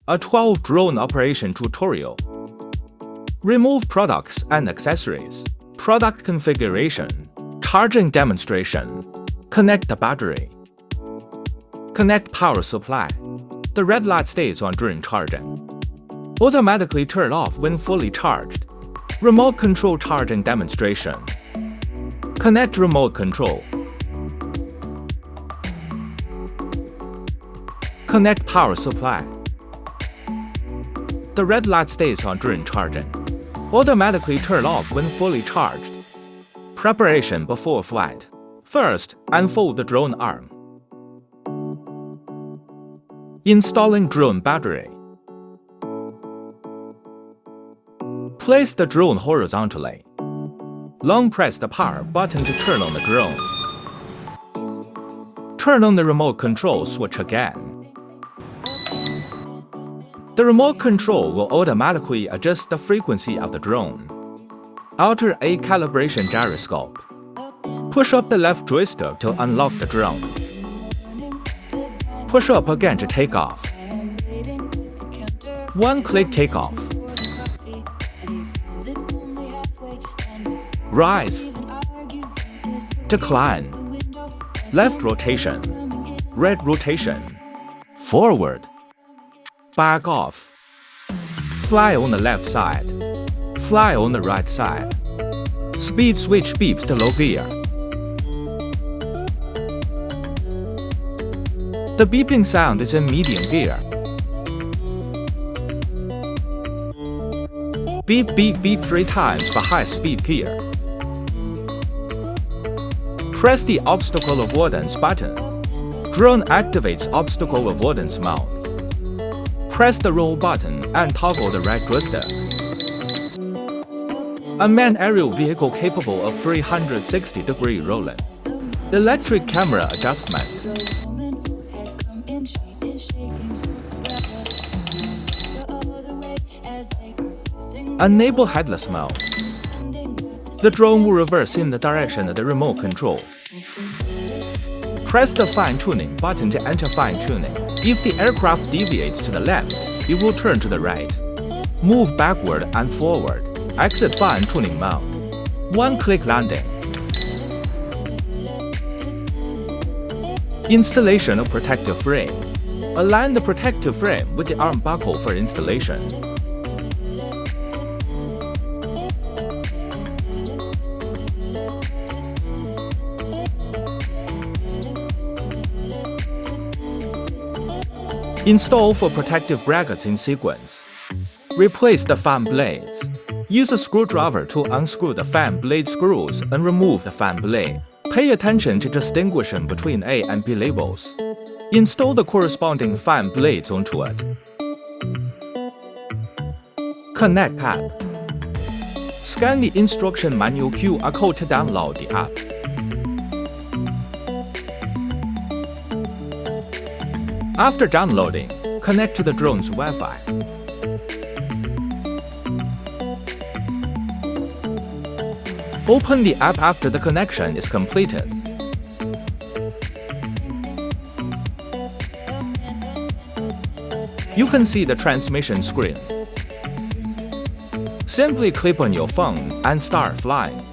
A12 drone operation tutorial. Remove products and accessories. Product configuration. Charging demonstration. Connect the battery. Connect power supply. The red light stays on during charging. Automatically turn off when fully charged. Remote control charging demonstration. Connect remote control. Connect power supply. The red light stays on during charging. Automatically turn off when fully charged. Preparation before flight. First, unfold the drone arm. Installing drone battery. Place the drone horizontally. Long press the power button to turn on the drone. Turn on the remote control switch again. The remote control will automatically adjust the frequency of the drone. Alter a calibration gyroscope. Push up the left joystick to unlock the drone. Push up again to take off. One-click takeoff. Rise. Decline. Left rotation. Right rotation. Forward. Back off. Fly on the left side. Fly on the right side. Speed switch beeps to low gear. The beeping sound is in medium gear. Beep beep beep 3 times for high speed gear. Press the obstacle avoidance button. Drone activates obstacle avoidance mode. Press the roll button and toggle the right joystick. Unmanned aerial vehicle capable of 360-degree rolling. Electric camera adjustment. Enable headless mode. The drone will reverse in the direction of the remote control. Press the fine-tuning button to enter fine-tuning. If the aircraft deviates to the left, it will turn to the right. Move backward and forward. Exit fine-tuning mode. One-click landing. Installation of protective frame. Align the protective frame with the arm buckle for installation. Install for protective brackets in sequence. Replace the fan blades. Use a screwdriver to unscrew the fan blade screws and remove the fan blade. Pay attention to distinguishing between A and B labels. Install the corresponding fan blades onto it. Connect app. Scan the instruction manual QR code to download the app. After downloading, connect to the drone's Wi-Fi. Open the app after the connection is completed. You can see the transmission screen. Simply click on your phone and start flying.